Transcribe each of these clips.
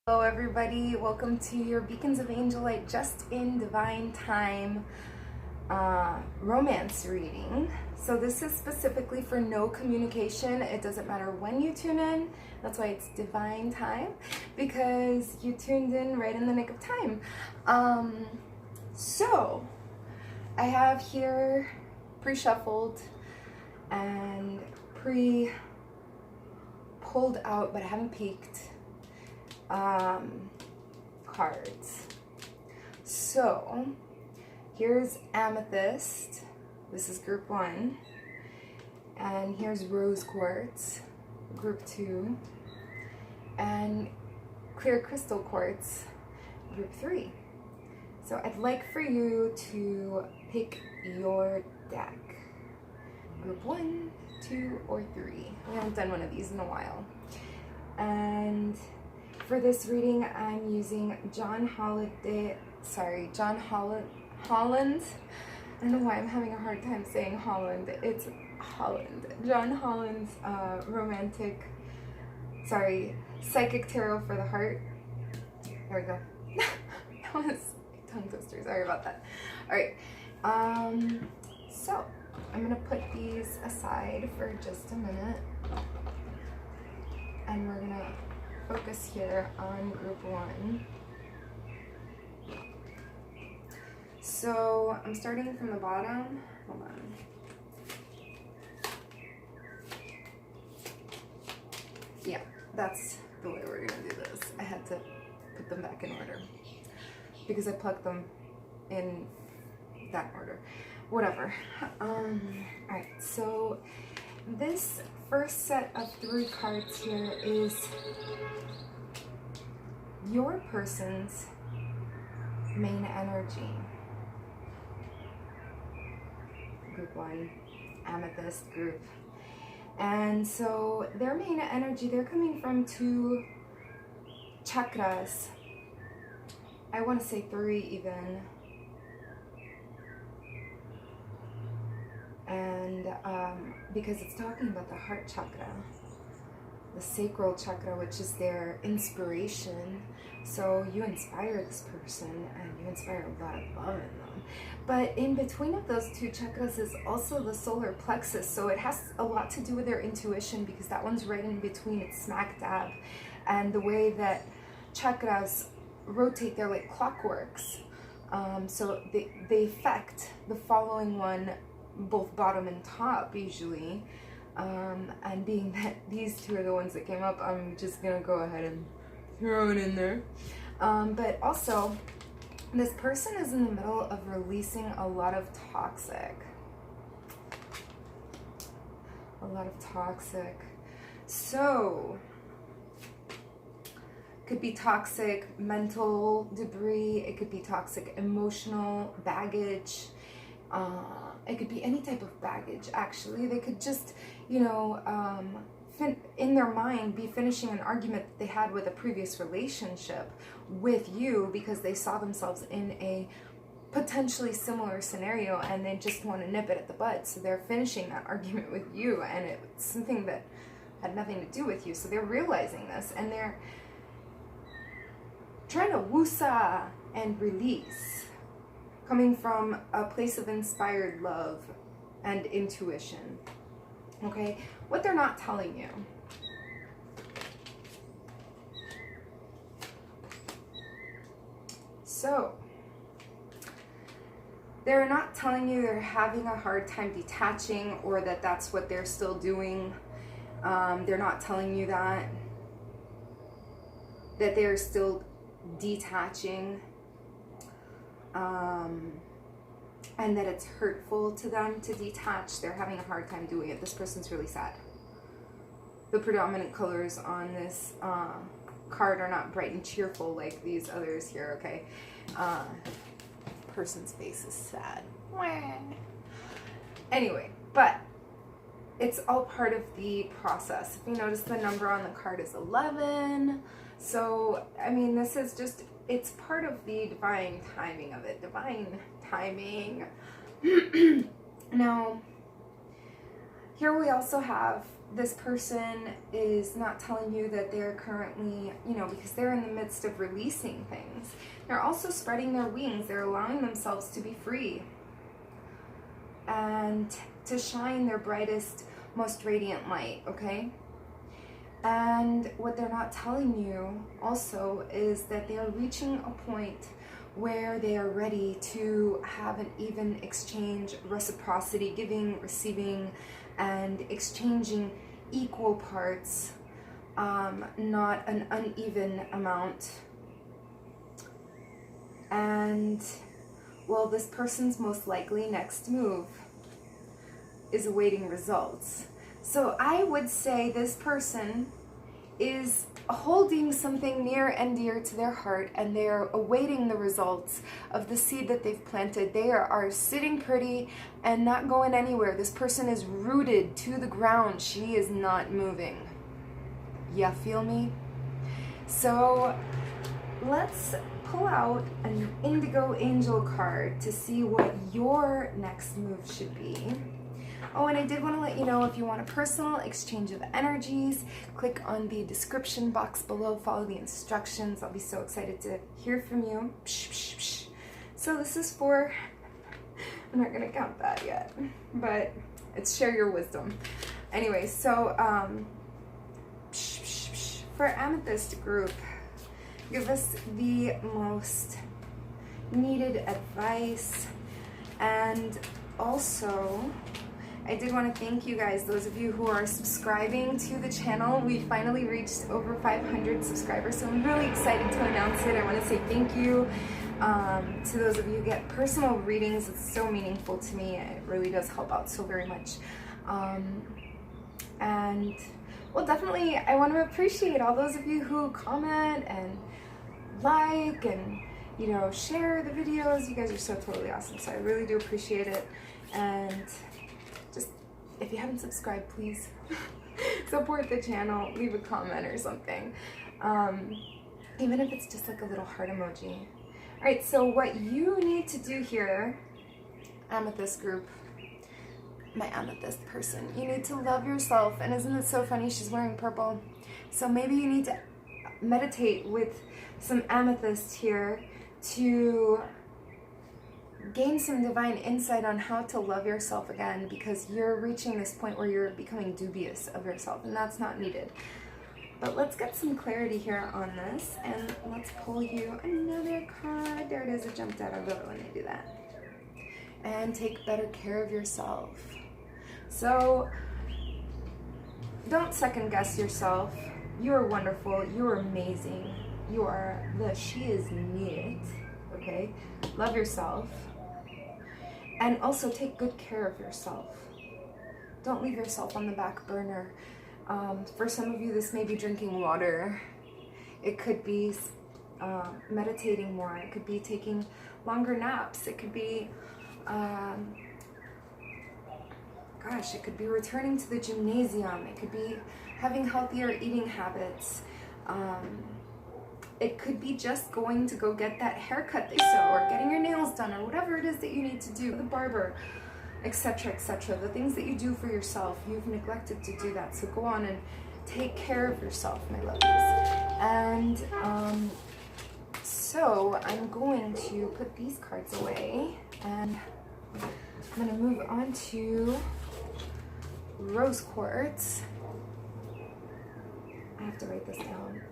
Hello everybody, welcome to your Beacons of Angel Light Just in Divine Time romance reading. So this is specifically for no communication. It doesn't matter when you tune in. That's why it's divine time, because you tuned in right in the nick of time. So I have here pre-shuffled and pre-pulled out, but I haven't peeked, cards. So here's Amethyst, this is group 1, and here's Rose Quartz, group 2, and Clear Crystal Quartz, group 3. So I'd like for you to pick your deck, group 1, 2, or 3. We haven't done one of these in a while. And for this reading, I'm using John Holland. I don't know why I'm having a hard time saying Holland. It's Holland. John Holland's Psychic Tarot for the Heart. There we go. That was a tongue twister. Sorry about that. All right. So I'm gonna put these aside for just a minute, and we're gonna focus here on group 1. So I'm starting from the bottom. Hold on. Yeah, that's the way we're gonna do this. I had to put them back in order because I plugged them in that order. Whatever. Alright, so this first set of 3 cards here is your person's main energy. Group 1, Amethyst group. And so their main energy, they're coming from 2 chakras. I want to say 3 even. And because it's talking about the heart chakra, the sacral chakra, which is their inspiration. So you inspire this person and you inspire a lot of love in them. But in between of those 2 chakras is also the solar plexus. So it has a lot to do with their intuition, because that one's right in between. It's smack dab. And the way that chakras rotate, they're like clockworks. So they affect the following one, both bottom and top usually. And being that these 2 are the ones that came up, I'm just gonna go ahead and throw it in there. But also, this person is in the middle of releasing a lot of toxic. So it could be toxic mental debris, it could be toxic emotional baggage. It could be any type of baggage, actually. They could just, you know, in their mind be finishing an argument that they had with a previous relationship with you, because they saw themselves in a potentially similar scenario and they just want to nip it at the bud. So they're finishing that argument with you, and it's something that had nothing to do with you. So they're realizing this, and they're trying to woosah and release, coming from a place of inspired love and intuition. Okay? What they're not telling you. So, they're not telling you they're having a hard time detaching, or that that's what they're still doing. They're not telling you that they're still detaching. And that it's hurtful to them to detach. They're having a hard time doing it. This person's really sad. The predominant colors on this card are not bright and cheerful like these others here, okay? Person's face is sad. Anyway, but it's all part of the process. If you notice, the number on the card is 11. So, I mean, this is just, it's part of the divine timing of it. Divine timing. Now, here we also have this person is not telling you that they're currently, you know, because they're in the midst of releasing things. They're also spreading their wings. They're allowing themselves to be free and to shine their brightest, most radiant light, okay? And what they're not telling you also is that they are reaching a point where they are ready to have an even exchange, reciprocity, giving, receiving, and exchanging equal parts, not an uneven amount. And, well, this person's most likely next move is awaiting results. So I would say this person is holding something near and dear to their heart, and they are awaiting the results of the seed that they've planted. They are sitting pretty and not going anywhere. This person is rooted to the ground. She is not moving. Yeah, feel me? So let's pull out an indigo angel card to see what your next move should be. Oh, and I did want to let you know, if you want a personal exchange of energies, click on the description box below, follow the instructions. I'll be so excited to hear from you. Psh, psh, psh. So this is for, I'm not going to count that yet, but it's share your wisdom. Anyway, so psh, psh, psh. For Amethyst group, give us the most needed advice. And also, I did want to thank you guys, those of you who are subscribing to the channel. We finally reached over 500 subscribers, so I'm really excited to announce it. I want to say thank you to those of you who get personal readings. It's so meaningful to me. It really does help out so very much. And, well, definitely I want to appreciate all those of you who comment and like and, you know, share the videos. You guys are so totally awesome, so I really do appreciate it. And just, if you haven't subscribed, please support the channel, leave a comment or something, even if it's just like a little heart emoji. All right, so what you need to do here, Amethyst group, my amethyst person, you need to love yourself. And isn't it so funny, she's wearing purple? So maybe you need to meditate with some amethyst here to gain some divine insight on how to love yourself again, because you're reaching this point where you're becoming dubious of yourself, and that's not needed. But let's get some clarity here on this, and let's pull you another card. There it is, it jumped out. I love it when they do that. And take better care of yourself. So don't second guess yourself. You are wonderful. You are amazing. You are the she is neat. Okay? Love yourself. And also take good care of yourself. Don't leave yourself on the back burner. For some of you, this may be drinking water. It could be meditating more. It could be taking longer naps. It could be, it could be returning to the gymnasium. It could be having healthier eating habits. It could be just going to go get that haircut they sew, or getting your nails done, or whatever it is that you need to do, the barber, etc., etc. The things that you do for yourself, you've neglected to do that. So go on and take care of yourself, my lovies. And so I'm going to put these cards away, and I'm going to move on to rose quartz. I have to write this down.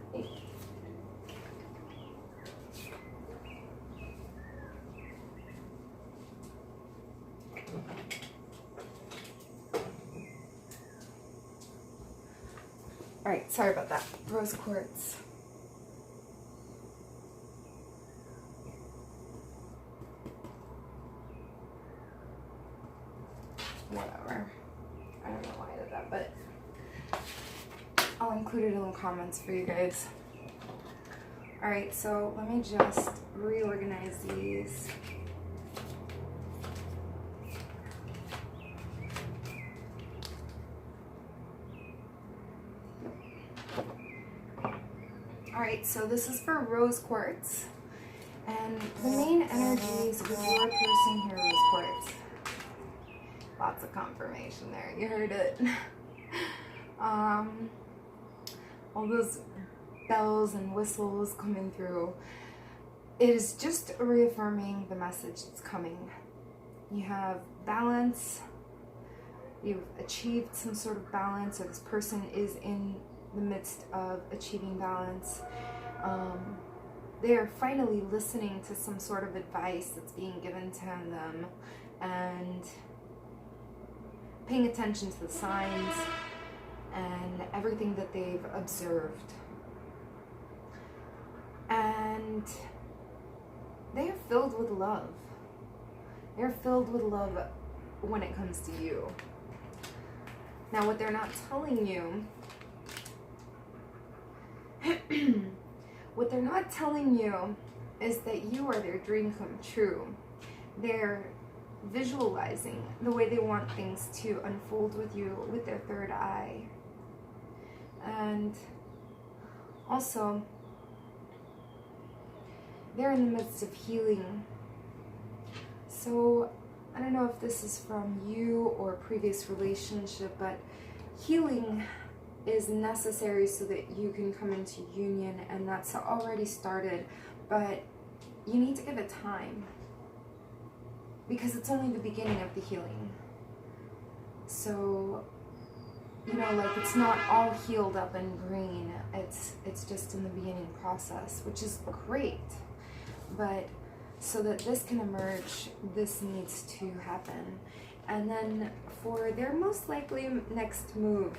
All right, sorry about that. Rose quartz. Whatever. I don't know why I did that, but I'll include it in the comments for you guys. All right, so let me just reorganize these. Alright, so this is for rose quartz, and the main energies with your person here, rose quartz. Lots of confirmation there, you heard it. all those bells and whistles coming through. It is just reaffirming the message that's coming. You have balance, you've achieved some sort of balance, or this person is in the midst of achieving balance. They are finally listening to some sort of advice that's being given to them and paying attention to the signs and everything that they've observed. And they are filled with love. They're filled with love when it comes to you. Now, what they're not telling you, what they're not telling you is that you are their dream come true. They're visualizing the way they want things to unfold with you with their third eye. And also, they're in the midst of healing. So, I don't know if this is from you or a previous relationship, but healing is necessary so that you can come into union, and that's already started, but you need to give it time because it's only the beginning of the healing. So, you know, like, it's not all healed up and green. It's just in the beginning process, which is great. But so that this can emerge, this needs to happen. And then for their most likely next move,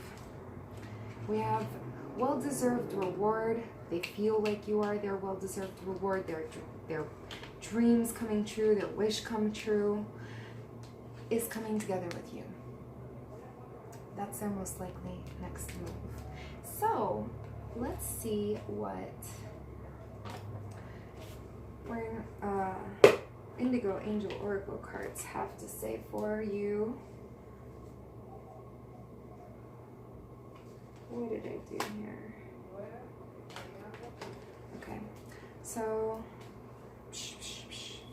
we have well-deserved reward. They feel like you are their well-deserved reward. Their dreams coming true, their wish come true, is coming together with you. That's their most likely next move. So let's see what Indigo Angel Oracle cards have to say for you. What did I do here? Okay, so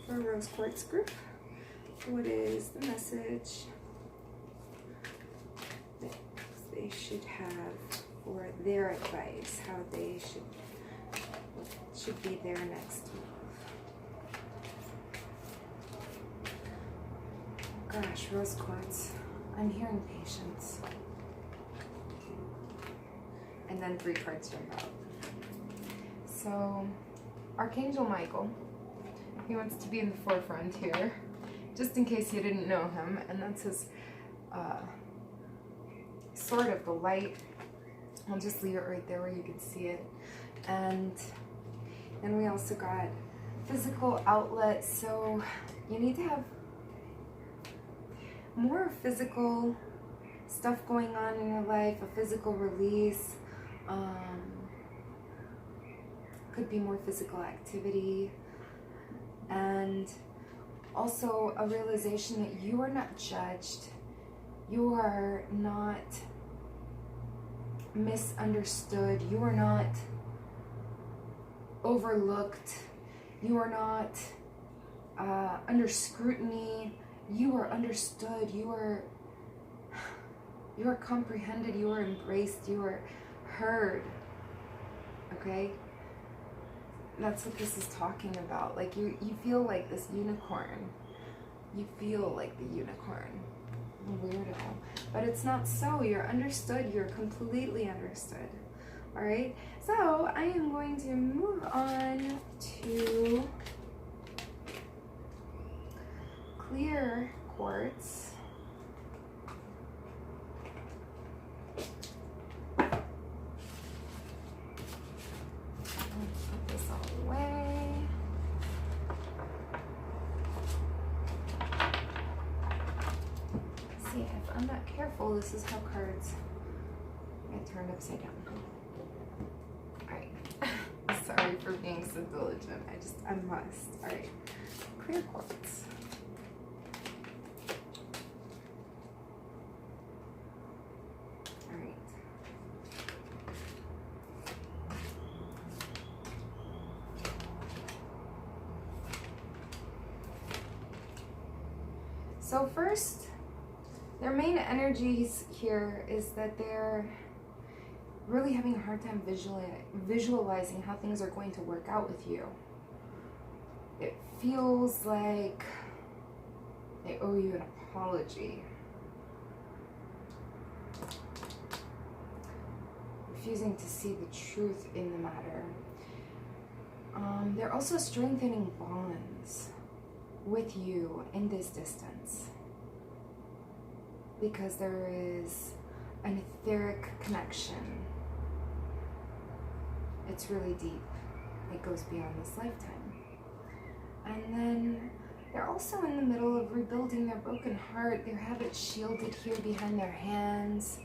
for Rose Quartz Group, what is the message that they should have for their advice, how they should be their next move? Gosh, Rose Quartz, I'm hearing patience. And then 3 cards jump out. So, Archangel Michael, he wants to be in the forefront here, just in case you didn't know him, and that's his sword of the light. I'll just leave it right there where you can see it. And then we also got physical outlet, so you need to have more physical stuff going on in your life, a physical release. Could be more physical activity, and also a realization that you are not judged, you are not misunderstood, you are not overlooked, you are not under scrutiny, you are understood, you are comprehended, you are embraced, you are heard. Okay? That's what this is talking about. Like, you feel like this unicorn. You feel like the unicorn. Weirdo. But it's not so. You're understood. You're completely understood. Alright? So, I am going to move on to clear quartz. I'm not careful, this is how cards get turned upside down. Alright. Sorry for being so diligent. I must. Alright. Clear quartz. Alright. So first, their main energies here is that they're really having a hard time visualizing how things are going to work out with you. It feels like they owe you an apology. Refusing to see the truth in the matter. They're also strengthening bonds with you in this distance, because there is an etheric connection. It's really deep. It goes beyond this lifetime. And then they're also in the middle of rebuilding their broken heart. They have it shielded here behind their hands,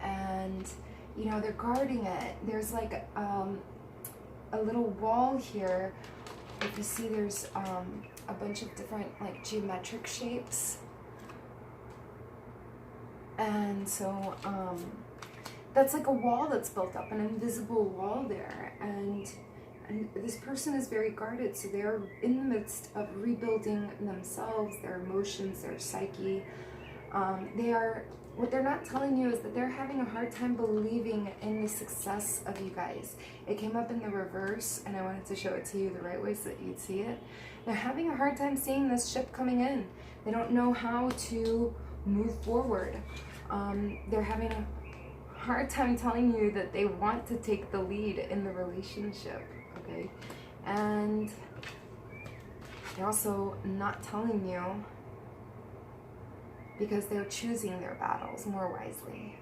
and you know, they're guarding it. There's like a little wall here. If you see, there's a bunch of different like geometric shapes, and so that's like a wall that's built up, an invisible wall there, and this person is very guarded. So they're in the midst of rebuilding themselves, their emotions, their psyche. What they're not telling you is that they're having a hard time believing in the success of you guys. It came up in the reverse, and I wanted to show it to you the right way so that you'd see it. They're having a hard time seeing this ship coming in. They don't know how to move forward. They're having a hard time telling you that they want to take the lead in the relationship, okay? And they're also not telling you because they're choosing their battles more wisely.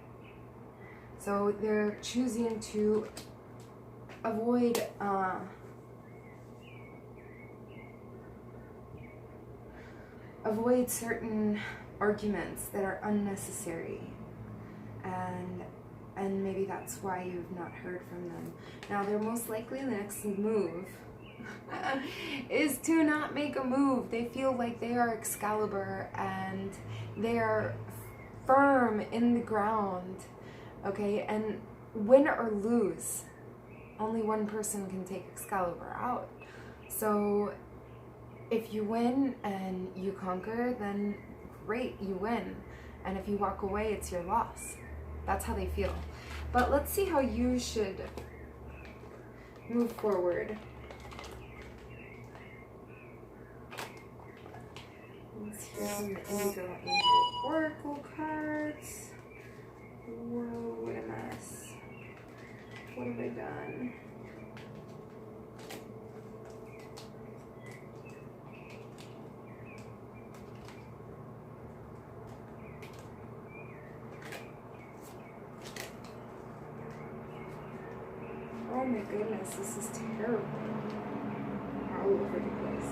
So they're choosing to avoid certain arguments that are unnecessary, and maybe that's why you've not heard from them. Now, they're most likely the next move is to not make a move. They feel like they are Excalibur and they are firm in the ground, okay? And win or lose, only one person can take Excalibur out. So if you win and you conquer, then great, you win. And if you walk away, it's your loss. That's how they feel. But let's see how you should move forward. Let's hear some Indigo Angel Oracle cards. Whoa, what a mess. What have I done? Oh my goodness, this is terrible. All over the place.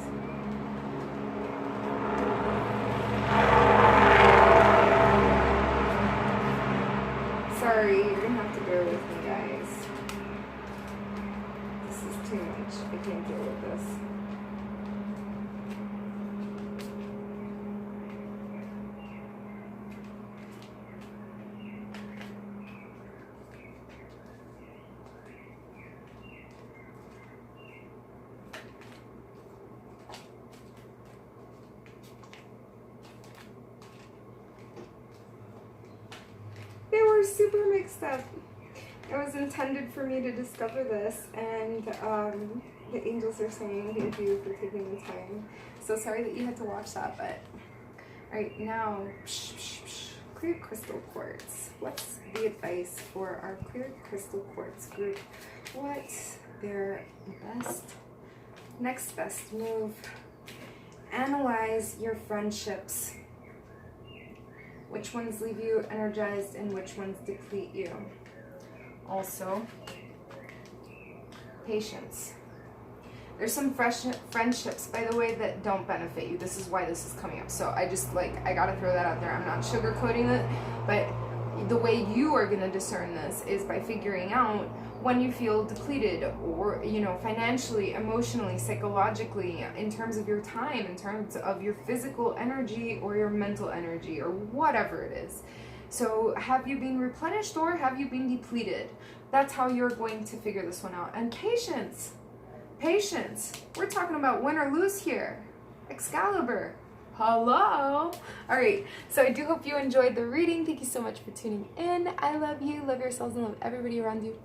Sorry, you're gonna have to bear with me, guys. This is too much. I can't deal with this. They were super mixed up. It was intended for me to discover this, and the angels are saying thank you for taking the time. So sorry that you had to watch that, but alright, now clear crystal quartz. What's the advice for our clear crystal quartz group? What's their next best move? Analyze your friendships. Which ones leave you energized and which ones deplete you. Also, patience. There's some friendships, by the way, that don't benefit you. This is why this is coming up. So I gotta throw that out there. I'm not sugarcoating it, but the way you are gonna discern this is by figuring out when you feel depleted, or, you know, financially, emotionally, psychologically, in terms of your time, in terms of your physical energy or your mental energy, or whatever it is. So have you been replenished or have you been depleted? That's how you're going to figure this one out. And patience. Patience. We're talking about win or lose here. Excalibur. Hello. All right, so I do hope you enjoyed the reading. Thank you so much for tuning in. I love you, love yourselves, and love everybody around you.